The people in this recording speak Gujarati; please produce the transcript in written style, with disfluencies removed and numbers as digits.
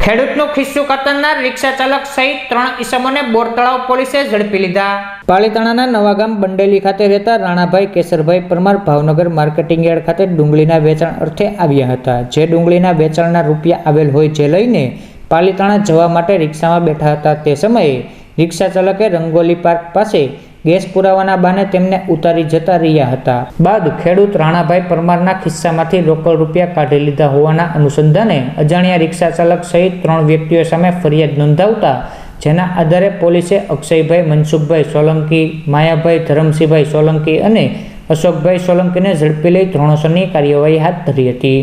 ખેડૂતનું ખિસ્સું કતરનાર રિક્ષા ચાલક સહિત 3 ઈસમોને બોરતળાવ પોલીસે ઝડપી લીધા। પાલીતાણાના નવાગામ બંડેલી ખાતે રહેતા રાણાભાઈ કેસરભાઈ પરમાર ભાવનગર માર્કેટિંગ યાર્ડ ખાતે ડુંગળીના વેચાણ અર્થે આવ્યા હતા। જે ડુંગળીના વેચાણના રૂપિયા આવેલ હોય જે લઈને પાલીતાણા જવા માટે રિક્ષામાં બેઠા હતા તે સમયે રિક્ષા ચાલકે રંગોલી પાર્ક પાસે ગેસ પુરાવાના બહાને તેમને ઉતારી જતા રહ્યા હતા। બાદ ખેડૂત રાણાભાઈ પરમારના ખિસ્સામાંથી રોકડ રૂપિયા કાઢી લીધા હોવાના અનુસંધાને અજાણ્યા રિક્ષા ચાલક સહિત 3 વ્યક્તિઓ સામે ફરિયાદ નોંધાવતા જેના આધારે પોલીસે અક્ષયભાઈ મનસુખભાઈ સોલંકી, માયાભાઈ ધરમસિંહભાઈ સોલંકી અને અશોકભાઈ સોલંકીને ઝડપી લઈ ધોરણસરની કાર્યવાહી હાથ ધરી હતી।